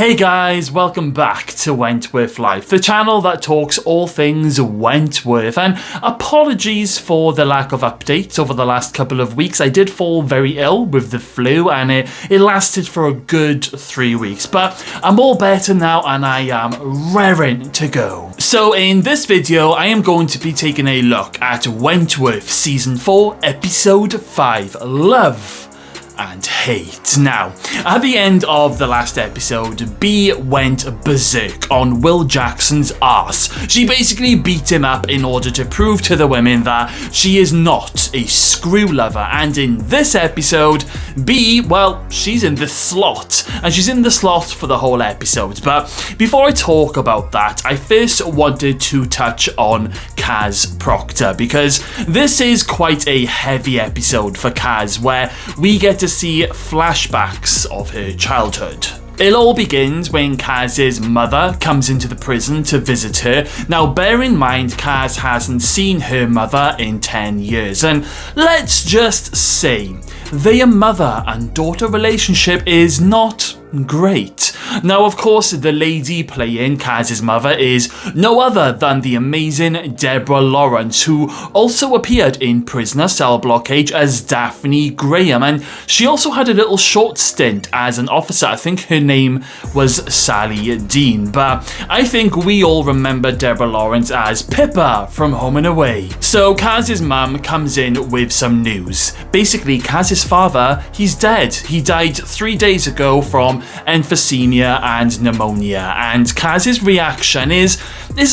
Hey guys, welcome back to Wentworth Life, the channel that talks all things Wentworth, and apologies for the lack of updates over the last couple of weeks. I did fall very ill with the flu and it lasted for a good 3 weeks, but I'm all better now and I am raring to go. So in this video, I am going to be taking a look at Wentworth Season 4, Episode 5, Love and Hate. Now, at the end of the last episode, Bea went berserk on Will Jackson's arse. She basically beat him up in order to prove to the women that she is not a screw lover, and in this episode, Bea, well, she's in the slot, and she's in the slot for the whole episode. But before I talk about that, I first wanted to touch on Kaz Proctor, because this is quite a heavy episode for Kaz, where we get to see flashbacks of her childhood. It all begins when Kaz's mother comes into the prison to visit her. Now, bear in mind, Kaz hasn't seen her mother in 10 years, and let's just say their mother and daughter relationship is not great. Now, of course, the lady playing Kaz's mother is no other than the amazing Deborah Lawrence, who also appeared in Prisoner Cell Block H as Daphne Graham, and she also had a little short stint as an officer. I think her name was Sally Dean, but I think we all remember Deborah Lawrence as Pippa from Home and Away. So Kaz's mum comes in with some news. Basically, Kaz's father, he's dead. He died 3 days ago from emphysema and pneumonia, and Kaz's reaction is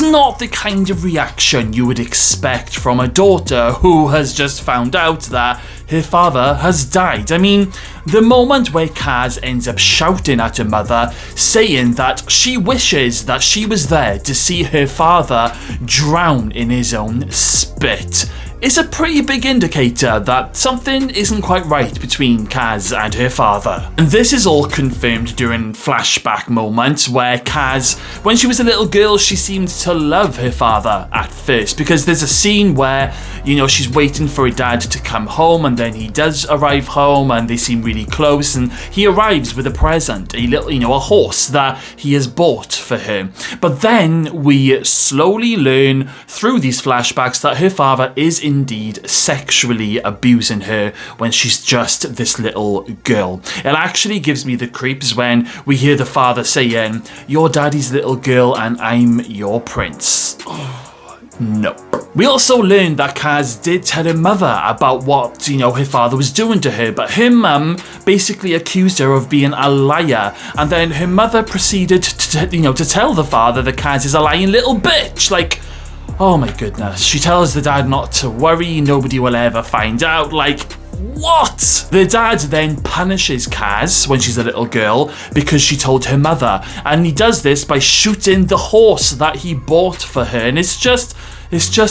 not the kind of reaction you would expect from a daughter who has just found out that her father has died. I mean, the moment where Kaz ends up shouting at her mother, saying that she wishes that she was there to see her father drown in his own spit, is a pretty big indicator that something isn't quite right between Kaz and her father. And this is all confirmed during flashback moments where Kaz, when she was a little girl, she seemed to love her father at first, because there's a scene where, you know, she's waiting for her dad to come home, and then he does arrive home and they seem really close, and he arrives with a present, a little, a horse that he has bought for her. But then we slowly learn through these flashbacks that her father is indeed sexually abusing her when she's just this little girl. It actually gives me the creeps when we hear the father saying, "Your daddy's little girl and I'm your prince." Oh, no. We also learned that Kaz did tell her mother about what, her father was doing to her, but her mum basically accused her of being a liar, and then her mother proceeded to tell the father that Kaz is a lying little bitch. Like, oh my goodness. She tells the dad not to worry, nobody will ever find out. Like, what? The dad then punishes Kaz when she's a little girl because she told her mother, and he does this by shooting the horse that he bought for her, and it's just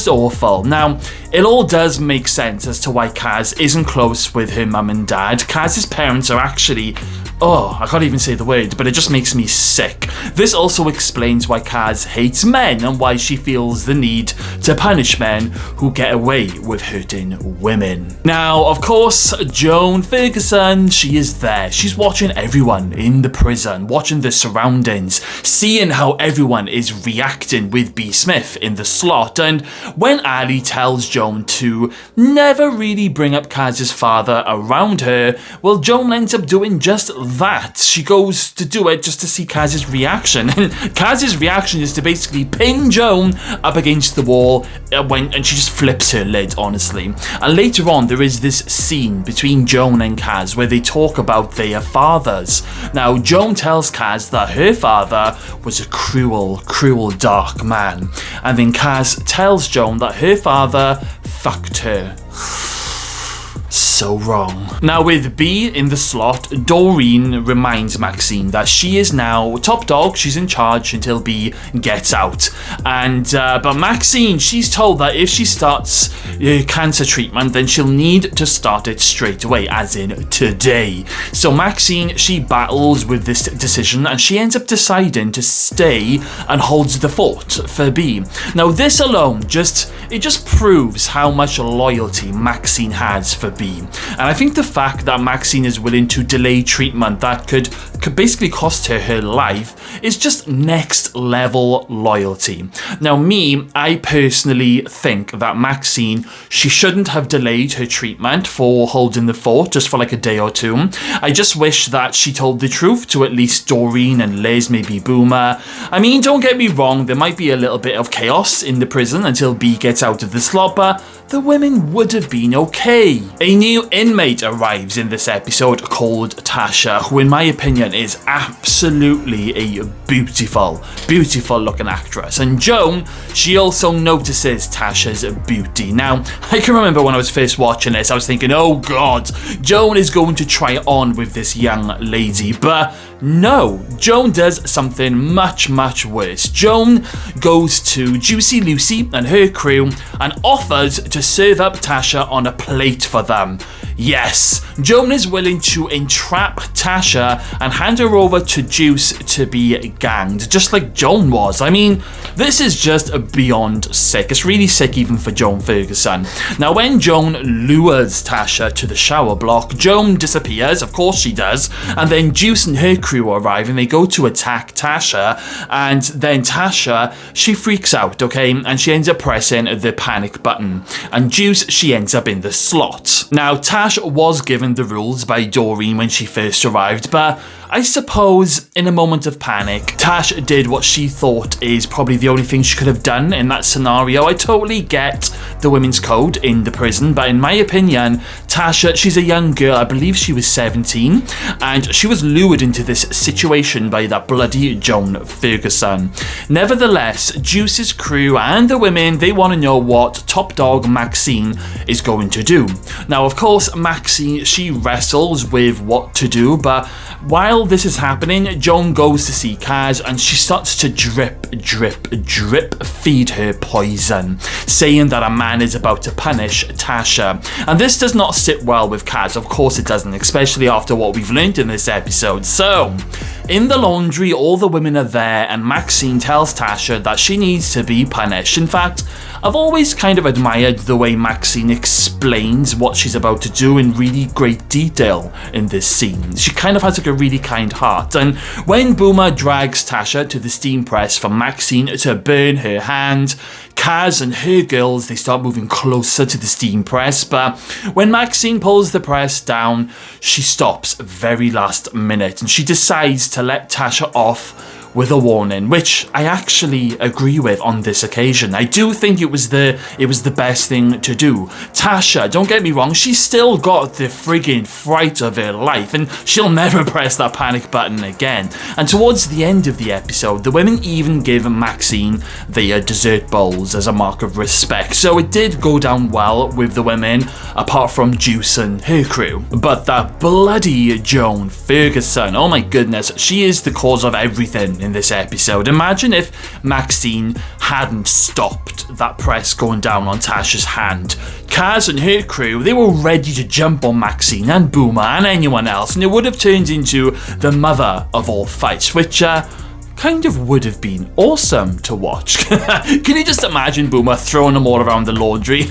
awful. Now, it all does make sense as to why Kaz isn't close with her mum and dad. Kaz's parents are actually, I can't even say the word, but it just makes me sick. This also explains why Kaz hates men and why she feels the need to punish men who get away with hurting women. Now, of course, Joan Ferguson, she is there. She's watching everyone in the prison, watching the surroundings, seeing how everyone is reacting with B. Smith in the slot, and when Allie tells Joan to never really bring up Kaz's father around her, well, Joan ends up doing just that. She goes to do it just to see Kaz's reaction, and Kaz's reaction is to basically pin Joan up against the wall and she just flips her lid, honestly. And later on, there is this scene between Joan and Kaz where they talk about their fathers. Now, Joan tells Kaz that her father was a cruel, dark man, and then Kaz tells Joan that her father fucked her. So wrong. Now, with Bea in the slot, Dorene reminds Maxine that she is now top dog, she's in charge until Bea gets out. And but Maxine, she's told that if she starts cancer treatment, then she'll need to start it straight away, as in today. So Maxine, she battles with this decision, and she ends up deciding to stay and holds the fort for Bea. Now, this alone just proves how much loyalty Maxine has for Bea. And I think the fact that Maxine is willing to delay treatment that could basically cost her life is just next level loyalty. Now I personally think that Maxine, she shouldn't have delayed her treatment for holding the fort just for like a day or two. I just wish that she told the truth to at least Dorene and Liz, maybe Boomer. I mean, don't get me wrong, there might be a little bit of chaos in the prison until Bea gets out of the slobber. The women would have been okay. A new inmate arrives in this episode called Tasha, who in my opinion is absolutely a beautiful looking actress. And Joan, she also notices Tasha's beauty. Now, I can remember when I was first watching this, I was thinking, oh god, Joan is going to try on with this young lady, but no, Joan does something much worse. Joan goes to Juicy Lucy and her crew and offers to serve up Tasha on a plate for them. Yes, Joan is willing to entrap Tasha and hand her over to Juice to be ganged, just like Joan was. I mean, this is just beyond sick. It's really sick even for Joan Ferguson. Now, when Joan lures Tasha to the shower block, Joan disappears, of course she does, and then Juice and her crew arrive and they go to attack Tasha, and then Tasha, she freaks out, okay, and she ends up pressing the panic button, and Juice, she ends up in the slot. Now, Tasha was given the rules by Dorene when she first arrived, but I suppose in a moment of panic, Tash did what she thought is probably the only thing she could have done in that scenario. I totally get the women's code in the prison, but in my opinion, Tasha, she's a young girl. I believe she was 17, and she was lured into this situation by that bloody Joan Ferguson. Nevertheless, Juice's crew and the women, they want to know what top dog Maxine is going to do. Now, of course, Maxine, she wrestles with what to do, but while this is happening, Joan goes to see CRAIGz and she starts to drip feed her poison, saying that a man is about to punish Tasha. And this does not sit well with CRAIGz, of course it doesn't, especially after what we've learned in this episode. So, in the laundry, all the women are there and Maxine tells Tasha that she needs to be punished. In fact, I've always kind of admired the way Maxine explains what she's about to do in really great detail in this scene. She kind of has like a really kind heart. And when Boomer drags Tasha to the steam press for Maxine to burn her hand, CRAIGz and her girls, they start moving closer to the steam press, but when Maxine pulls the press down, she stops very last minute and she decides to let Tasha off with a warning, which I actually agree with on this occasion. I do think it was the best thing to do. Tasha, don't get me wrong, she's still got the friggin' fright of her life and she'll never press that panic button again. And towards the end of the episode, the women even give Maxine their dessert bowls as a mark of respect. So it did go down well with the women, apart from Juice and her crew. But that bloody Joan Ferguson, oh my goodness, she is the cause of everything in this episode. Imagine if Maxine hadn't stopped that press going down on Tasha's hand. CRAIGz and her crew, they were ready to jump on Maxine and Boomer and anyone else, and it would have turned into the mother of all fights, which kind of would have been awesome to watch. Can you just imagine Boomer throwing them all around the laundry?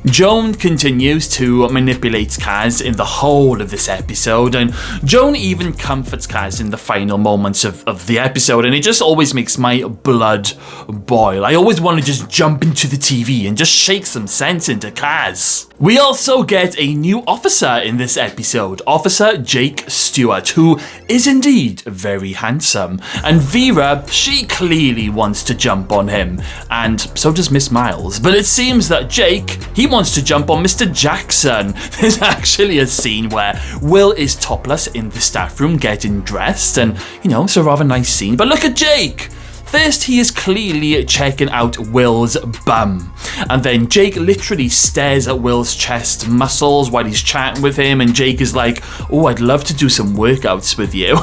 Joan continues to manipulate CRAIGz in the whole of this episode, and Joan even comforts CRAIGz in the final moments of the episode, and it just always makes my blood boil. I always want to just jump into the TV and just shake some sense into CRAIGz. We also get a new officer in this episode, Officer Jake Stewart, who is indeed very handsome, and Vera, she clearly wants to jump on him, and so does Miss Miles, but it seems that Jake, he wants to jump on Mr. Jackson. There's actually a scene where Will is topless in the staff room getting dressed, and you know, it's a rather nice scene, but look at Jake! First, he is clearly checking out Will's bum, and then Jake literally stares at Will's chest muscles while he's chatting with him, and Jake is like, oh, I'd love to do some workouts with you.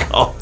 God.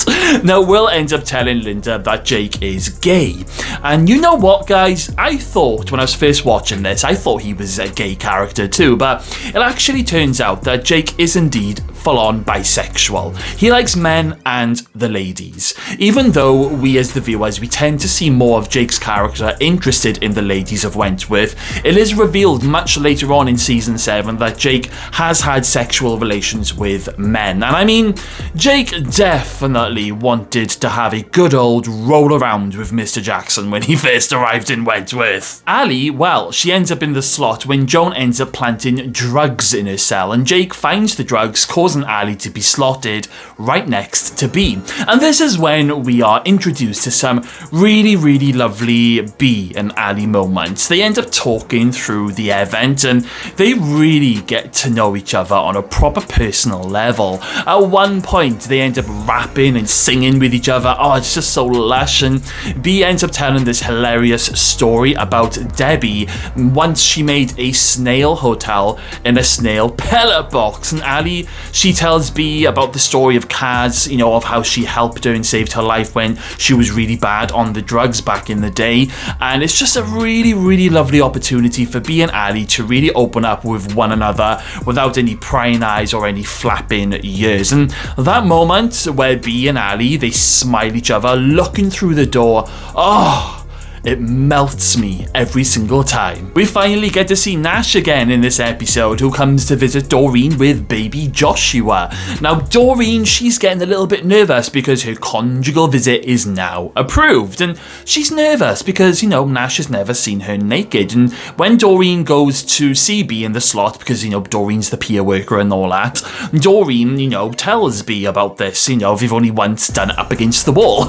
Now, Will ends up telling Linda that Jake is gay. And you know what, guys? I thought, when I was first watching this, I thought he was a gay character too, but it actually turns out that Jake is indeed full-on bisexual. He likes men and the ladies. Even though we as the viewers, we tend to see more of Jake's character interested in the ladies of Wentworth, it is revealed much later on in season 7 that Jake has had sexual relations with men. And I mean, Jake definitely wanted to have a good old roll around with Mr. Jackson when he first arrived in Wentworth. Allie, well, she ends up in the slot when Joan ends up planting drugs in her cell, and Jake finds the drugs, causing Allie to be slotted right next to Bea. And this is when we are introduced to some really lovely Bea and Allie moments. They end up talking through the event and they really get to know each other on a proper personal level. At one point, they end up rapping and singing with each other. Oh, it's just so lush. And Bea ends up telling this hilarious story about Debbie once she made a snail hotel in a snail pellet box. And Allie, she tells Bea about the story of Kaz, you know, of how she helped her and saved her life when she was really bad on the drugs back in the day. And it's just a really lovely opportunity for Bea and Allie to really open up with one another without any prying eyes or any flapping ears. And that moment where Bea and Allie, they smile each other looking through the door, oh, it melts me every single time. We finally get to see Nash again in this episode, who comes to visit Dorene with baby Joshua. Now Dorene, she's getting a little bit nervous because her conjugal visit is now approved, and she's nervous because, you know, Nash has never seen her naked. And when Dorene goes to see Bea in the slot, because, you know, Dorene's the peer worker and all that, Dorene, you know, tells Bea about this, you know, they've only once done it up against the wall.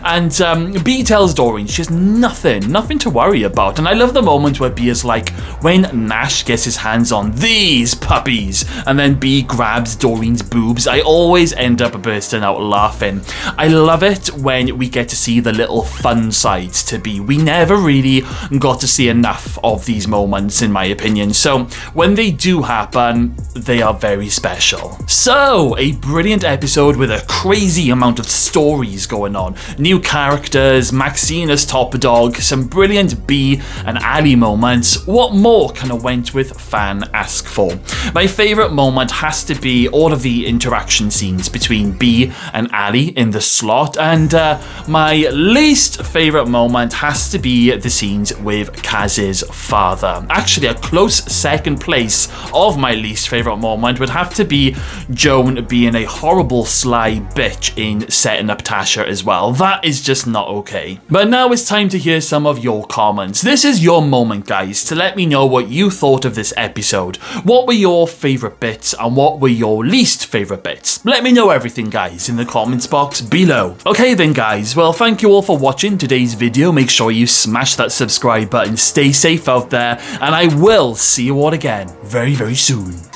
And Bea tells Dorene she has nothing to worry about. And I love the moment where Bea is like, when Nash gets his hands on these puppies, and then Bea grabs Dorene's boobs, I always end up bursting out laughing. I love it when we get to see the little fun sides to Bea. We never really got to see enough of these moments, in my opinion, so when they do happen, they are very special. So, a brilliant episode with a crazy amount of stories going on. New characters, Maxine as top dog, some brilliant Bea and Allie moments. What more can a Wentworth fan ask for? My favourite moment has to be all of the interaction scenes between Bea and Allie in the slot, and my least favourite moment has to be the scenes with Kaz's father. Actually, a close second place of my least favourite moment would have to be Joan being a horrible sly bitch in setting up Tasha as well. That is just not okay. But now it's time to hear some of your comments. This is your moment, guys, to let me know what you thought of this episode. What were your favourite bits and what were your least favourite bits? Let me know everything, guys, in the comments box below. Okay then, guys, well, thank you all for watching today's video. Make sure you smash that subscribe button, stay safe out there, and I will see you all again very soon.